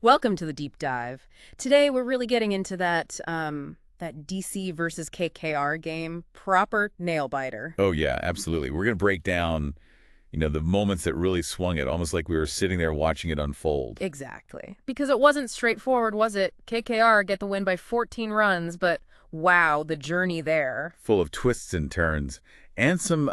Welcome to the deep dive. Today we're really getting into that DC versus KKR game, proper nail biter. Oh, yeah, absolutely. We're going to break down, the moments that really swung it, almost like we were sitting there watching it unfold. Exactly. Because it wasn't straightforward, was it? KKR get the win by 14 runs, but wow, the journey there. Full of twists and turns and some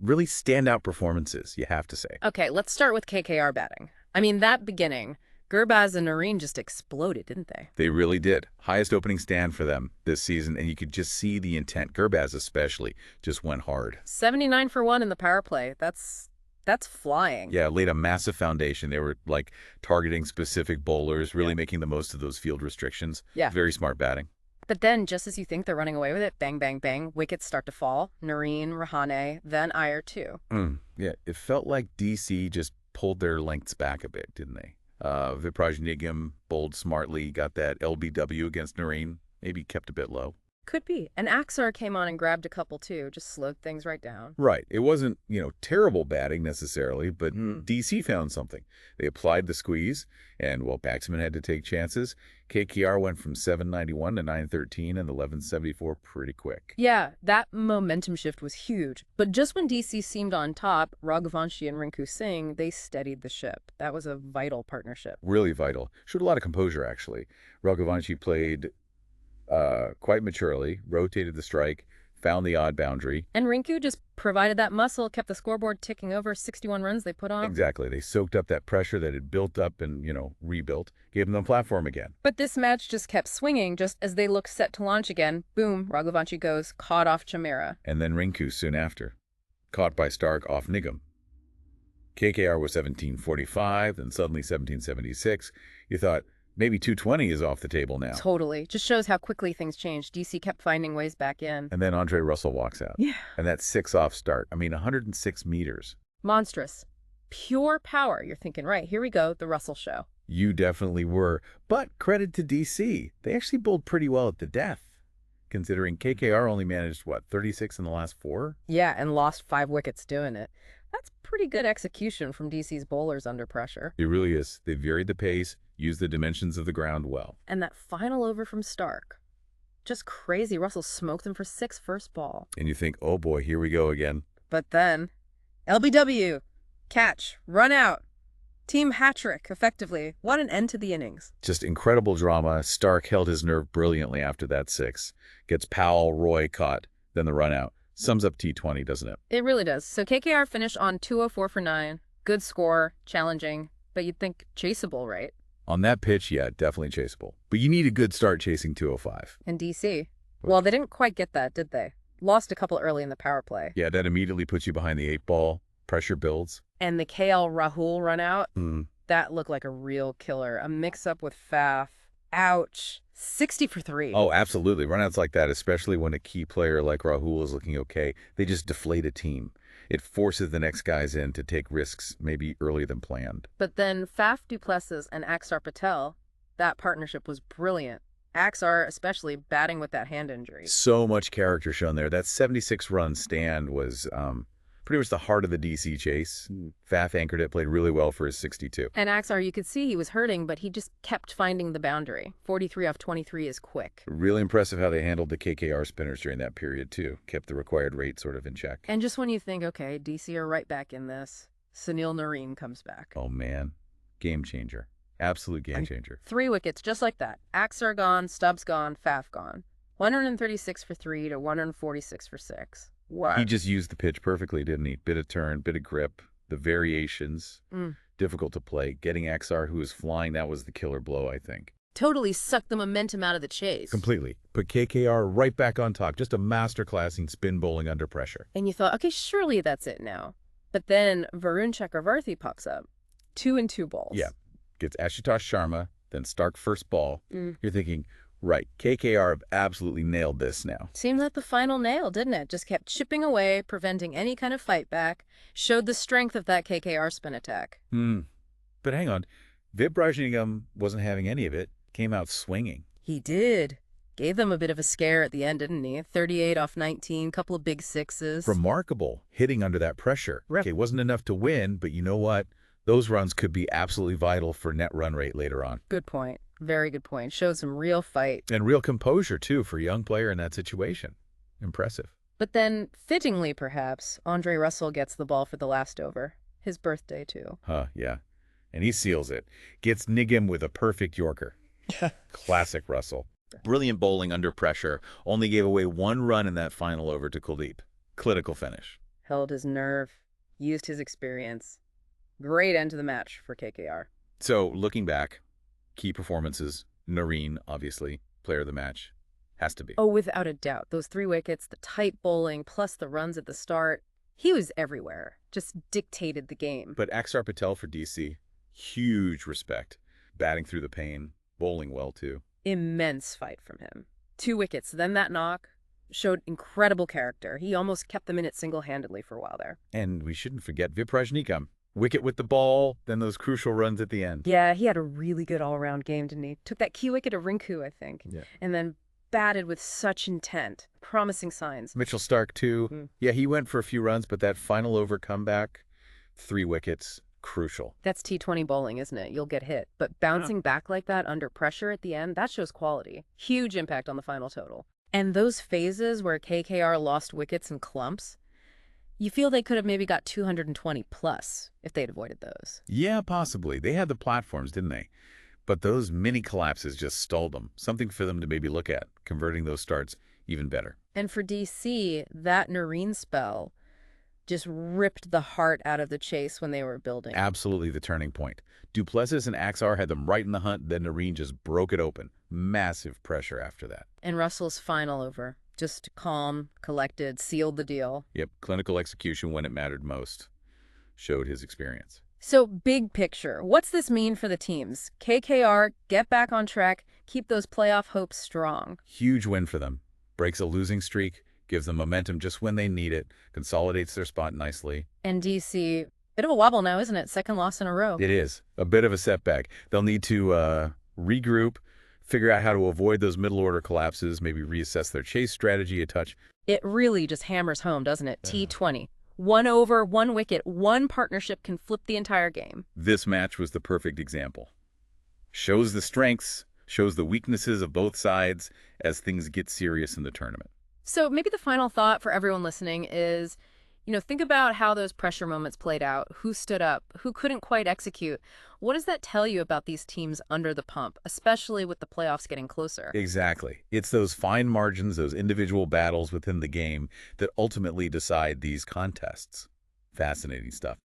really standout performances, you have to say. Okay, let's start with KKR batting. I mean, that beginning, Gurbaz and Narine just exploded, didn't they? They really did. Highest opening stand for them this season, and you could just see the intent. Gurbaz especially just went hard. 79 for 1 in the power play. That's flying. Yeah, laid a massive foundation. They were like targeting specific bowlers, really making the most of those field restrictions. Yeah. Very smart batting. But then, just as you think they're running away with it, bang, bang, bang, wickets start to fall. Narine, Rahane, then Iyer too. Yeah, it felt like DC just pulled their lengths back a bit, didn't they? Viprajnigam bowled smartly, got that LBW against Narine, maybe kept a bit low. Could be. And Axar came on and grabbed a couple too, just slowed things right down. Right. It wasn't, terrible batting necessarily, but DC found something. They applied the squeeze, and while Baxman had to take chances, KKR went from 791 to 913 and 1174 pretty quick. Yeah, that momentum shift was huge. But just when DC seemed on top, Raghuvanshi and Rinku Singh, they steadied the ship. That was a vital partnership. Really vital. Showed a lot of composure, actually. Raghuvanshi played quite maturely, rotated the strike, found the odd boundary. And Rinku just provided that muscle, kept the scoreboard ticking over. 61 runs they put on. Exactly. They soaked up that pressure that had built up and, rebuilt, gave them the platform again. But this match just kept swinging. Just as they looked set to launch again, boom, Raghuvanshi goes, caught off Chamera. And then Rinku soon after, caught by Starc off Nigam. KKR was 1745, then suddenly 1776. You thought, maybe 220 is off the table now. Totally. Just shows how quickly things changed. DC kept finding ways back in. And then Andre Russell walks out. Yeah. And that 6 off start. 106 meters. Monstrous. Pure power. You're thinking, right, here we go, the Russell show. You definitely were. But credit to DC. They actually bowled pretty well at the death, considering KKR only managed, 36 in the last 4? Yeah, and lost 5 wickets doing it. That's pretty good execution from DC's bowlers under pressure. It really is. They varied the pace, used the dimensions of the ground well. And that final over from Starc. Just crazy. Russell smoked him for 6 first ball. And you think, oh boy, here we go again. But then, LBW, catch, run out. Team hat-trick, effectively. What an end to the innings. Just incredible drama. Starc held his nerve brilliantly after that 6. Gets Powell, Roy caught, then the run out. Sums up T20, doesn't it? It really does. So KKR finished on 204 for 9. Good score, challenging, but you'd think chaseable, right? On that pitch, yeah, definitely chaseable. But you need a good start chasing 205. And DC. Well, they didn't quite get that, did they? Lost a couple early in the power play. Yeah, that immediately puts you behind the 8 ball. Pressure builds. And the KL Rahul run out, that looked like a real killer. A mix-up with Faf. Ouch. 60 for 3. Oh, absolutely. Runouts like that, especially when a key player like Rahul is looking okay, they just deflate a team. It forces the next guys in to take risks maybe earlier than planned. But then Faf du Plessis and Axar Patel, that partnership was brilliant. Axar especially batting with that hand injury. So much character shown there. That 76-run stand was pretty much the heart of the DC chase. Faf anchored it, played really well for his 62. And Axar, you could see he was hurting, but he just kept finding the boundary. 43 off 23 is quick. Really impressive how they handled the KKR spinners during that period, too. Kept the required rate sort of in check. And just when you think, okay, DC are right back in this, Sunil Narine comes back. Oh, man. Game changer. Absolute game changer. 3 wickets, just like that. Axar gone, Stubbs gone, Faf gone. 136 for 3 to 146 for 6. Wow. He just used the pitch perfectly, didn't he? Bit of turn, bit of grip, the variations. Difficult to play. Getting Axar, who was flying, that was the killer blow, I think. Totally sucked the momentum out of the chase. Completely. Put KKR right back on top. Just a masterclass in spin bowling under pressure. And you thought, okay, surely that's it now. But then Varun Chakaravarthy pops up. 2 and 2 balls. Yeah. Gets Ashutosh Sharma, then Starc first ball. You're thinking, right, KKR have absolutely nailed this now. Seemed like the final nail, didn't it? Just kept chipping away, preventing any kind of fight back. Showed the strength of that KKR spin attack. But hang on. Viprajnigam wasn't having any of it. Came out swinging. He did. Gave them a bit of a scare at the end, didn't he? 38 off 19, couple of big 6s. Remarkable. Hitting under that pressure. Okay, wasn't enough to win, but you know what? Those runs could be absolutely vital for net run rate later on. Good point. Very good point. Showed some real fight. And real composure, too, for a young player in that situation. Impressive. But then, fittingly perhaps, Andre Russell gets the ball for the last over. His birthday, too. Yeah. And he seals it. Gets Nigham with a perfect Yorker. Classic Russell. Brilliant bowling under pressure. Only gave away 1 run in that final over to Kuldeep. Clinical finish. Held his nerve. Used his experience. Great end to the match for KKR. So, looking back, key performances. Narine, obviously, player of the match. Has to be. Oh, without a doubt. Those 3 wickets, the tight bowling, plus the runs at the start. He was everywhere. Just dictated the game. But Axar Patel for DC, huge respect. Batting through the pain, bowling well, too. Immense fight from him. 2 wickets, then that knock. Showed incredible character. He almost kept them in it single-handedly for a while there. And we shouldn't forget Vipraj Nigham. Wicket with the ball, then those crucial runs at the end. Yeah, he had a really good all-around game, didn't he? Took that key wicket of Rinku, I think. Yeah. And then batted with such intent. Promising signs. Mitchell Starc, too. Yeah, he went for a few runs, but that final over comeback, 3 wickets, crucial. That's T20 bowling, isn't it? You'll get hit. But bouncing back like that under pressure at the end, that shows quality. Huge impact on the final total. And those phases where KKR lost wickets in clumps, you feel they could have maybe got 220 plus if they'd avoided those. Yeah, possibly. They had the platforms, didn't they? But those mini collapses just stalled them. Something for them to maybe look at, converting those starts even better. And for DC, that Narine spell just ripped the heart out of the chase when they were building. Absolutely the turning point. Du Plessis and Axar had them right in the hunt, then Narine just broke it open. Massive pressure after that. And Russell's final over, just calm, collected, sealed the deal. Yep, clinical execution when it mattered most. Showed his experience. So, big picture, what's this mean for the teams? KKR, get back on track, keep those playoff hopes strong. Huge win for them. Breaks a losing streak, gives them momentum just when they need it, consolidates their spot nicely. And DC, bit of a wobble now, isn't it? 2nd loss in a row. It is. A bit of a setback. They'll need to regroup, figure out how to avoid those middle-order collapses, maybe reassess their chase strategy a touch. It really just hammers home, doesn't it? T20. 1 over, 1 wicket, 1 partnership can flip the entire game. This match was the perfect example. Shows the strengths, shows the weaknesses of both sides as things get serious in the tournament. So maybe the final thought for everyone listening is, think about how those pressure moments played out. Who stood up? Who couldn't quite execute? What does that tell you about these teams under the pump, especially with the playoffs getting closer? Exactly. It's those fine margins, those individual battles within the game that ultimately decide these contests. Fascinating stuff.